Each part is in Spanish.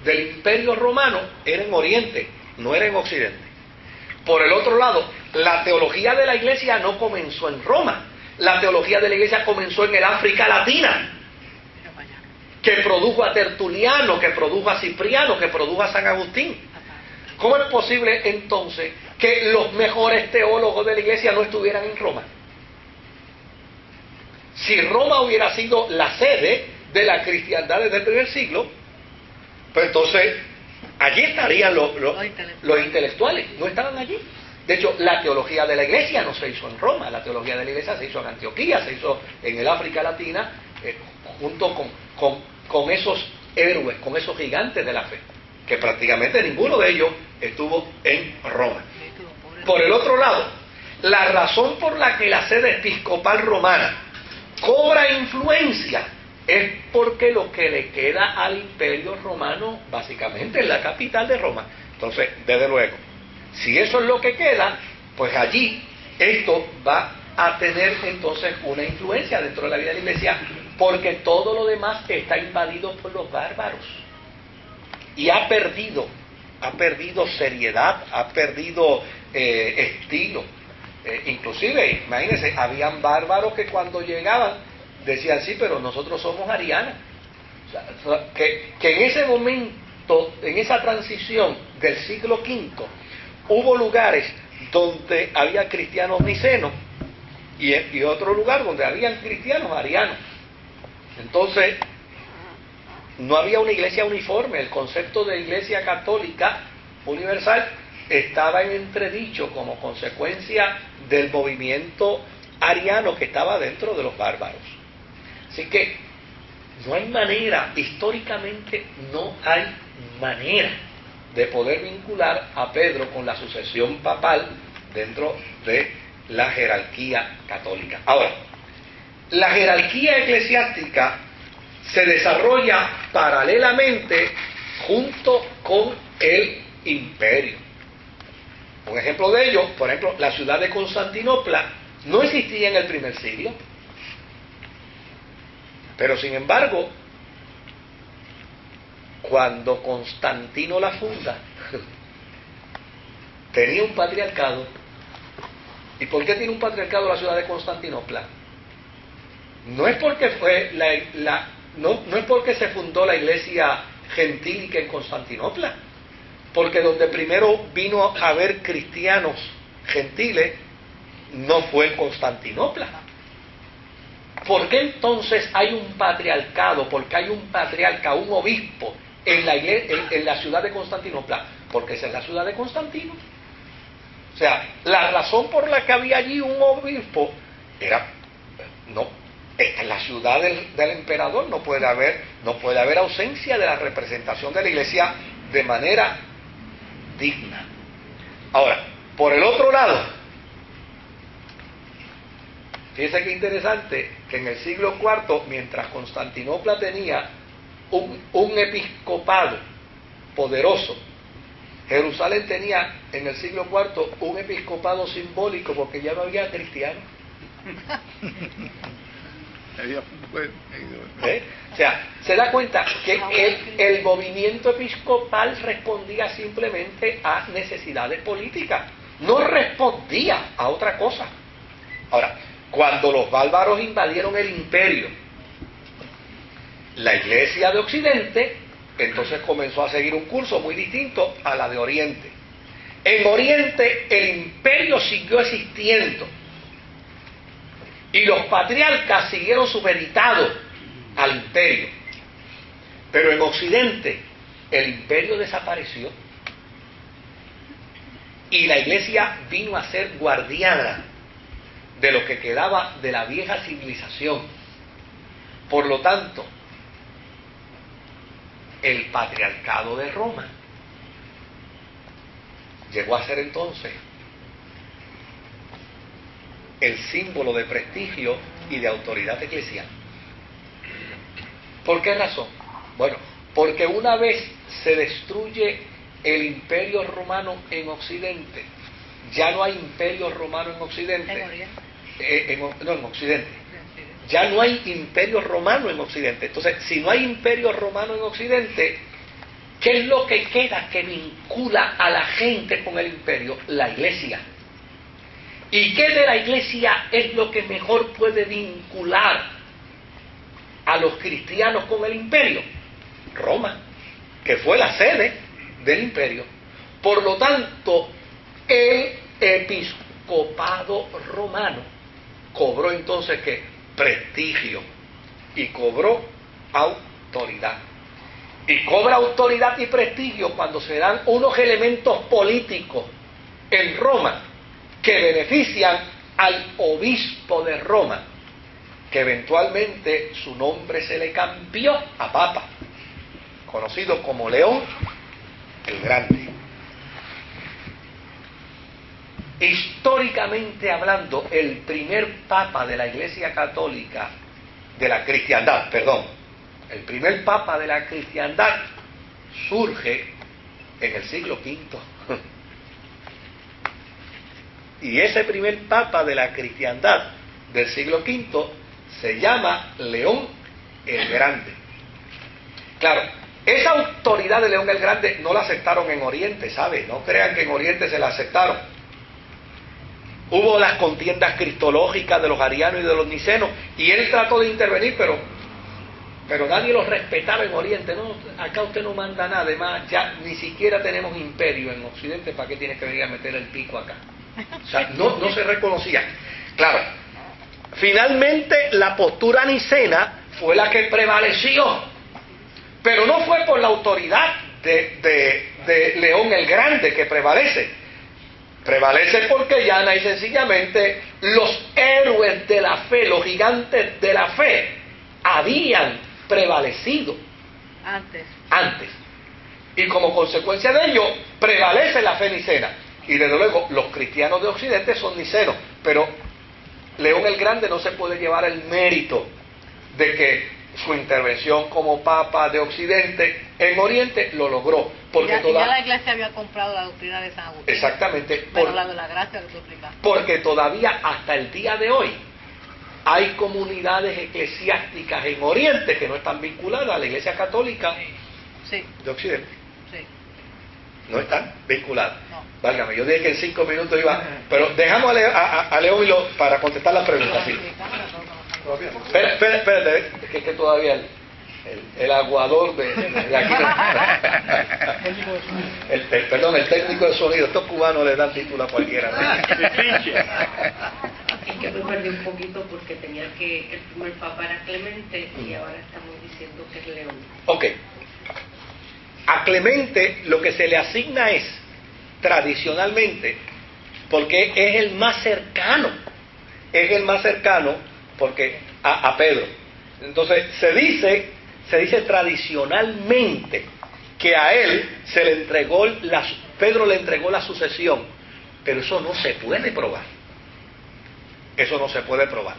del Imperio Romano era en Oriente, no era en Occidente. Por el otro lado, la teología de la Iglesia no comenzó en Roma. La teología de la Iglesia comenzó en el África Latina, que produjo a Tertuliano, que produjo a Cipriano, que produjo a San Agustín. ¿Cómo es posible entonces que los mejores teólogos de la Iglesia no estuvieran en Roma? Si Roma hubiera sido la sede de la cristiandad desde el primer siglo, pues entonces allí estarían los intelectuales, no estaban allí. De hecho, la teología de la Iglesia no se hizo en Roma, la teología de la Iglesia se hizo en Antioquía, se hizo en el África Latina, junto con esos héroes, con esos gigantes de la fe, que prácticamente ninguno de ellos estuvo en Roma. Por el otro lado, la razón por la que la sede episcopal romana cobra influencia es porque lo que le queda al Imperio Romano básicamente es la capital de Roma. Entonces, desde luego, si eso es lo que queda, pues allí esto va a tener entonces una influencia dentro de la vida de la Iglesia, porque todo lo demás está invadido por los bárbaros y ha perdido seriedad, ha perdido estilo. Inclusive, imagínense, habían bárbaros que cuando llegaban decían, sí, pero nosotros somos arianos. O sea, que en ese momento, en esa transición del siglo V, hubo lugares donde había cristianos nicenos y otro lugar donde habían cristianos arianos. Entonces, no había una iglesia uniforme. El concepto de iglesia católica universal estaba en entredicho como consecuencia del movimiento ariano que estaba dentro de los bárbaros. Así que no hay manera, históricamente no hay manera de poder vincular a Pedro con la sucesión papal dentro de la jerarquía católica. Ahora, la jerarquía eclesiástica se desarrolla paralelamente junto con el imperio. Un ejemplo de ello, por ejemplo, la ciudad de Constantinopla no existía en el primer siglo, pero sin embargo, cuando Constantino la funda, tenía un patriarcado. ¿Y por qué tiene un patriarcado la ciudad de Constantinopla? No es porque fue no es porque se fundó la iglesia gentílica en Constantinopla, porque donde primero vino a haber cristianos gentiles no fue en Constantinopla. ¿Por qué entonces hay un patriarcado? ¿Por qué hay un patriarca, un obispo en la ciudad de Constantinopla? Porque esa es la ciudad de Constantino. O sea, la razón por la que había allí un obispo era, esta es la ciudad del emperador, no puede haber ausencia de la representación de la iglesia de manera digna. Ahora, por el otro lado, fíjense qué interesante que en el siglo IV, mientras Constantinopla tenía un episcopado poderoso, Jerusalén tenía en el siglo IV un episcopado simbólico porque ya no había cristianos. O sea, se da cuenta que el movimiento episcopal respondía simplemente a necesidades políticas, no respondía a otra cosa. Ahora, cuando los bárbaros invadieron el imperio, la iglesia de Occidente entonces comenzó a seguir un curso muy distinto a la de Oriente. En Oriente el imperio siguió existiendo y los patriarcas siguieron supeditados al imperio, pero en Occidente el imperio desapareció y la iglesia vino a ser guardiana de lo que quedaba de la vieja civilización. Por lo tanto, el patriarcado de Roma llegó a ser entonces el símbolo de prestigio y de autoridad eclesial. ¿Por qué razón? Bueno, porque una vez se destruye el imperio romano en Occidente, ya no hay imperio romano en Occidente. En Oriente. En Occidente. Ya no hay imperio romano en Occidente. Entonces, si no hay imperio romano en Occidente, ¿Qué es lo que queda que vincula a la gente con el imperio? La iglesia. ¿Y qué de la iglesia es lo que mejor puede vincular a los cristianos con el imperio? Roma, que fue la sede del imperio. Por lo tanto, el episcopado romano cobró entonces ¿qué? Prestigio y cobró autoridad. Y cobra autoridad y prestigio cuando se dan unos elementos políticos en Roma que benefician al obispo de Roma, que eventualmente su nombre se le cambió a Papa, conocido como León el Grande. Históricamente hablando, el primer papa de la Iglesia Católica, de la cristiandad, perdón, el primer papa de la cristiandad surge en el siglo V. Y ese primer papa de la cristiandad del siglo V se llama León el Grande. Claro, esa autoridad de León el Grande no la aceptaron en Oriente, ¿sabe? No crean que en Oriente se la aceptaron. Hubo las contiendas cristológicas de los arianos y de los nicenos, y él trató de intervenir, pero nadie los respetaba en Oriente. No, acá usted no manda nada, además ya ni siquiera tenemos imperio en Occidente, ¿para qué tiene que venir a meter el pico acá? O sea, no se reconocía. Claro, finalmente la postura nicena fue la que prevaleció, pero no fue por la autoridad de León el Grande que prevalece. Prevalece porque llana y sencillamente los héroes de la fe, los gigantes de la fe, habían prevalecido antes. Y como consecuencia de ello, prevalece la fe nicena. Y desde luego, los cristianos de Occidente son nicenos, pero León el Grande no se puede llevar el mérito de que su intervención como Papa de Occidente en Oriente lo logró. Porque ya la Iglesia había comprado la doctrina de San Agustín. Exactamente. Pero la de la gracia que tú explicas. Porque todavía hasta el día de hoy hay comunidades eclesiásticas en Oriente que no están vinculadas a la Iglesia Católica de Occidente. Sí. No están vinculadas. No. Válgame, yo dije que en 5 minutos iba... Pero dejamos a León para contestar las preguntas. Sí. Espérate, es que todavía el aguador de aquí... Perdón, el técnico de sonido. Estos cubanos le dan título a cualquiera. Es que me perdí un poquito porque tenía que el primer papa era Clemente y ahora estamos diciendo que es León. Ok. A Clemente lo que se le asigna es, tradicionalmente, porque es el más cercano porque a Pedro. Entonces se dice tradicionalmente que a él Pedro le entregó la sucesión, pero eso no se puede probar. Eso no se puede probar.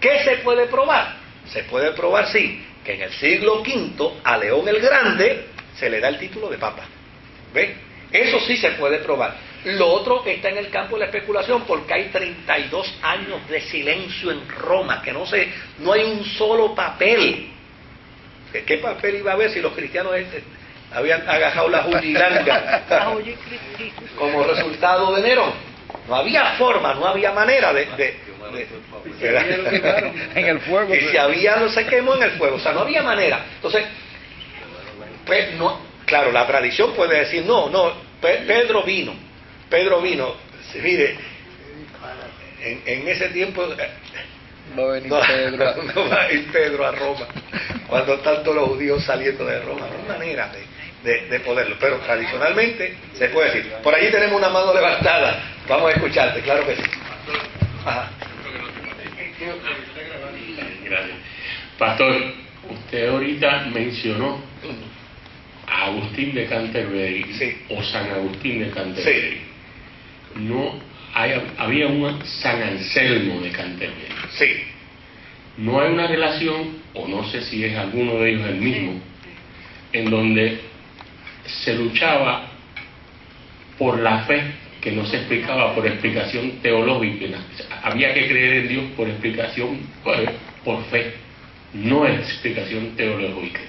¿Qué se puede probar? Se puede probar, sí, que en el siglo V a León el Grande se le da el título de papa. ¿Ve? Eso sí se puede probar. Lo otro está en el campo de la especulación, porque hay 32 años de silencio en Roma, que no hay un solo papel. ¿Qué papel iba a haber si los cristianos habían agajado la jugilanga como resultado de Nerón? No había forma, no había manera en el fuego. Y si había, no se quemó en el fuego. O sea, no había manera. Entonces, pues, no, claro, la tradición puede decir, Pedro vino. Sí, mire, en ese tiempo va a venir Pedro. No va a ir Pedro a Roma, cuando están todos los judíos saliendo de Roma. No hay manera de poderlo, pero tradicionalmente se puede decir. Por allí tenemos una mano levantada. Vamos a escucharte, claro que sí. Ajá. Gracias. Pastor, usted ahorita mencionó a Agustín de Canterbury, sí, o San Agustín de Canterbury. Sí. Había un San Anselmo de Canterbury. Sí. No hay una relación, o no sé si es alguno de ellos el mismo, en donde se luchaba por la fe, que no se explicaba por explicación teológica. Había que creer en Dios por explicación, por fe, no explicación teológica.